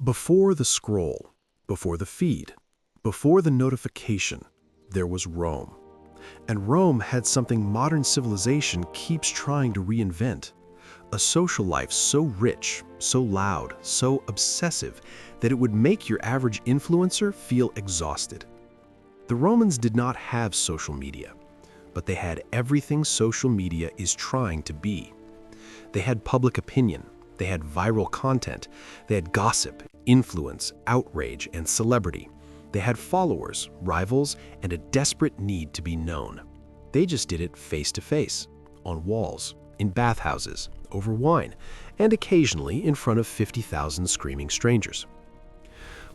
Before the scroll, before the feed, before the notification, there was Rome. And Rome had something modern civilization keeps trying to reinvent. A social life so rich, so loud, so obsessive that it would make your average influencer feel exhausted. The Romans did not have social media, but they had everything social media is trying to be. They had public opinion, they had viral content, they had gossip, influence, outrage, and celebrity. They had followers, rivals, and a desperate need to be known. They just did it face to face, on walls, in bathhouses, over wine, and occasionally in front of 50,000 screaming strangers.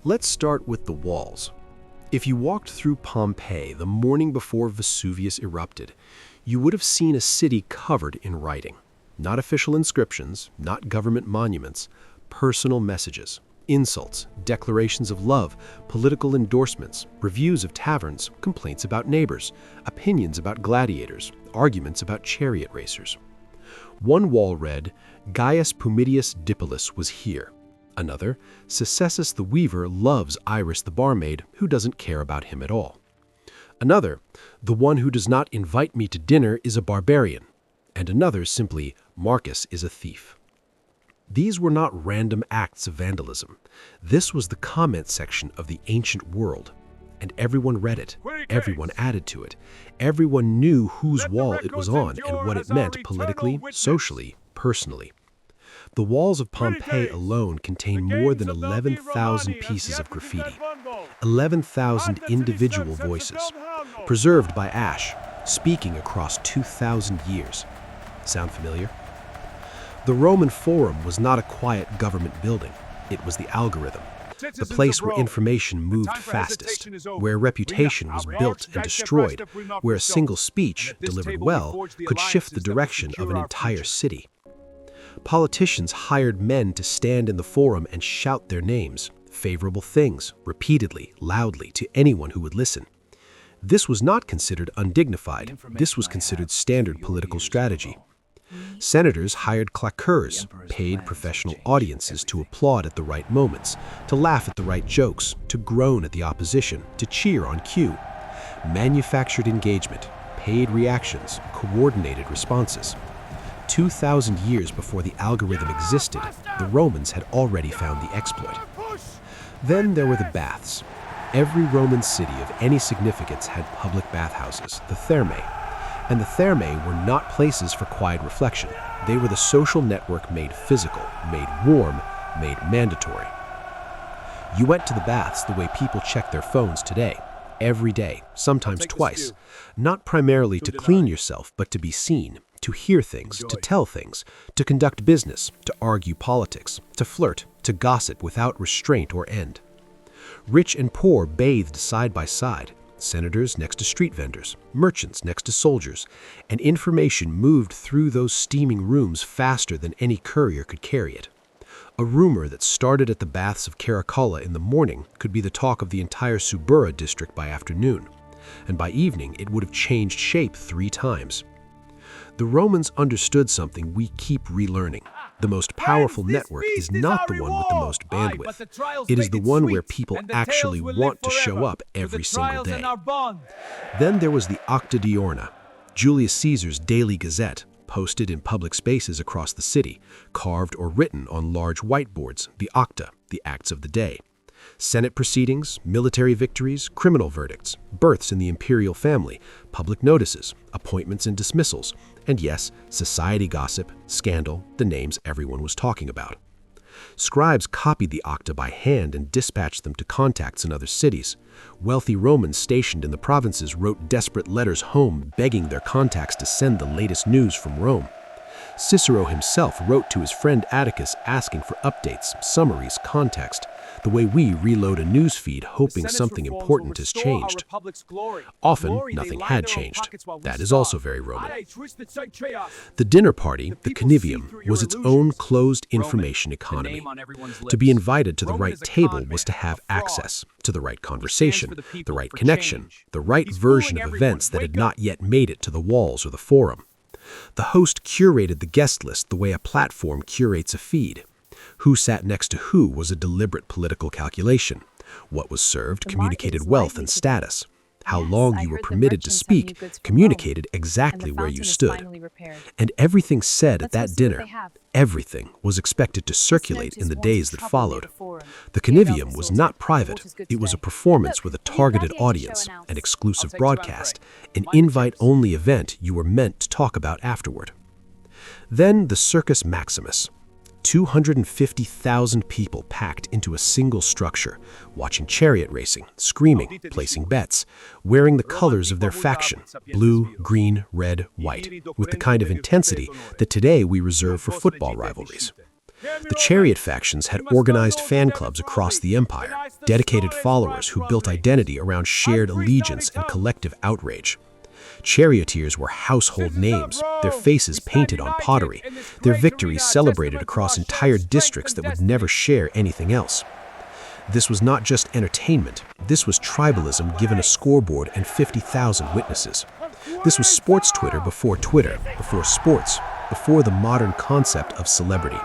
Let's start with the walls. If you walked through Pompeii the morning before Vesuvius erupted, you would have seen a city covered in writing. Not official inscriptions, not government monuments, personal messages, insults, declarations of love, political endorsements, reviews of taverns, complaints about neighbors, opinions about gladiators, arguments about chariot racers. One wall read, Gaius Pumidius Dippolis was here. Another, Secessus the weaver loves Iris the barmaid, who doesn't care about him at all. Another, the one who does not invite me to dinner is a barbarian. And another simply, Marcus is a thief. These were not random acts of vandalism. This was the comment section of the ancient world. And everyone read it, everyone added to it, everyone knew whose wall it was on and what it meant politically, socially, personally. The walls of Pompeii alone contain more than 11,000 pieces of graffiti, 11,000 individual voices, preserved by ash, speaking across 2,000 years. Sound familiar? The Roman Forum was not a quiet government building. It was the algorithm, the place where information moved fastest, where reputation was built and destroyed, where a single speech, delivered well, could shift the direction of an entire city. Politicians hired men to stand in the forum and shout their names, favorable things, repeatedly, loudly, to anyone who would listen. This was not considered undignified. This was considered standard political strategy. Senators hired claqueurs, paid professional audiences to applaud at the right moments, to laugh at the right jokes, to groan at the opposition, to cheer on cue. Manufactured engagement, paid reactions, coordinated responses. 2,000 years before the algorithm existed, the Romans had already found the exploit. Then there were the baths. Every Roman city of any significance had public bathhouses, the thermae. And the thermae were not places for quiet reflection. They were the social network made physical, made warm, made mandatory. You went to the baths the way people check their phones today, every day, sometimes twice, not primarily to clean yourself, but to be seen, to hear things, to tell things, to conduct business, to argue politics, to flirt, to gossip without restraint or end. Rich and poor bathed side by side, senators next to street vendors, merchants next to soldiers, and information moved through those steaming rooms faster than any courier could carry it. A rumor that started at the baths of Caracalla in the morning could be the talk of the entire Subura district by afternoon, and by evening it would have changed shape 3 times. The Romans understood something we keep relearning. The most powerful network is not the one with the most bandwidth. It is the one where people actually want to show up every single day. Then there was the Acta Diurna, Julius Caesar's daily gazette, posted in public spaces across the city, carved or written on large whiteboards, the Acta, the acts of the day. Senate proceedings, military victories, criminal verdicts, births in the imperial family, public notices, appointments and dismissals, and yes, society gossip, scandal, the names everyone was talking about. Scribes copied the Acta by hand and dispatched them to contacts in other cities. Wealthy Romans stationed in the provinces wrote desperate letters home begging their contacts to send the latest news from Rome. Cicero himself wrote to his friend Atticus asking for updates, summaries, context, the way we reload a news feed hoping something important has changed. Often, nothing had changed. That is also very Roman. The dinner party, the convivium, was its own closed information economy. To be invited to the right table was to have access to the right conversation, the right connection, the right version of events that had not yet made it to the walls or the forum. The host curated the guest list the way a platform curates a feed. Who sat next to who was a deliberate political calculation. What was served communicated wealth and status. How long you were permitted to speak communicated exactly where you stood. And everything said at that dinner, everything was expected to circulate in the days that followed. The convivium was not private. It was a performance with a targeted audience, an exclusive broadcast, an invite-only event you were meant to talk about afterward. Then the Circus Maximus. 250,000 people packed into a single structure, watching chariot racing, screaming, placing bets, wearing the colors of their faction, blue, green, red, white, with the kind of intensity that today we reserve for football rivalries. The chariot factions had organized fan clubs across the empire, dedicated followers who built identity around shared allegiance and collective outrage. Charioteers were household names, their faces painted on pottery, their victories celebrated across entire districts that would never share anything else. This was not just entertainment, this was tribalism given a scoreboard and 50,000 witnesses. This was sports Twitter, before sports, before the modern concept of celebrity.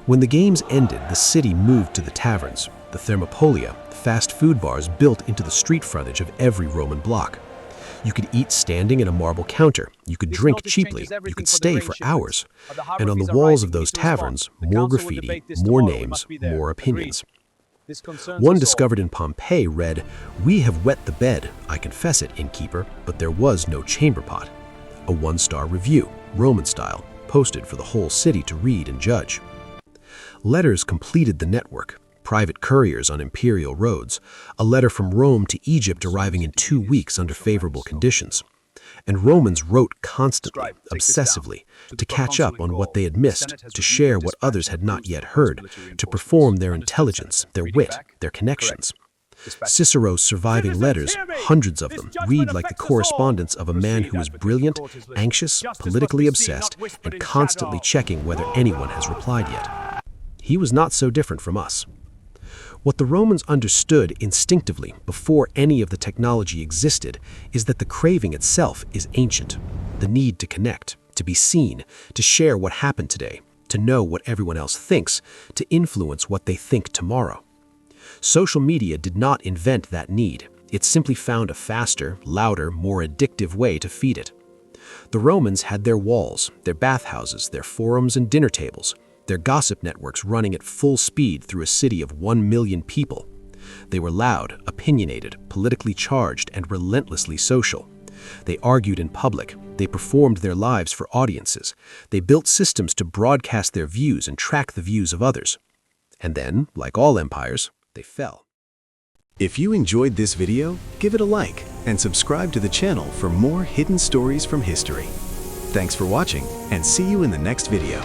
When the games ended, the city moved to the taverns, the thermopolia, fast food bars built into the street frontage of every Roman block. You could eat standing at a marble counter, you could drink cheaply, you could stay for hours. And on the walls of those taverns, more graffiti, more names, more opinions. One discovered in Pompeii read, "We have wet the bed, I confess it, innkeeper, but there was no chamber pot." A one-star review, Roman style, posted for the whole city to read and judge. Letters completed the network. Private couriers on imperial roads, a letter from Rome to Egypt arriving in 2 weeks under favorable conditions. And Romans wrote constantly, obsessively, to catch up on what they had missed, to share what others had not yet heard, to perform their intelligence, their wit, their connections. Cicero's surviving letters, hundreds of them, read like the correspondence of a man who is brilliant, anxious, politically obsessed, and constantly checking whether anyone has replied yet. He was not so different from us. What the Romans understood instinctively before any of the technology existed is that the craving itself is ancient. The need to connect, to be seen, to share what happened today, to know what everyone else thinks, to influence what they think tomorrow. Social media did not invent that need. It simply found a faster, louder, more addictive way to feed it. The Romans had their walls, their bathhouses, their forums and dinner tables, their gossip networks running at full speed through a city of 1 million people. They were loud, opinionated, politically charged, and relentlessly social. They argued in public. They performed their lives for audiences. They built systems to broadcast their views and track the views of others. And then, like all empires, they fell. If you enjoyed this video, give it a like and subscribe to the channel for more hidden stories from history. Thanks for watching, and see you in the next video.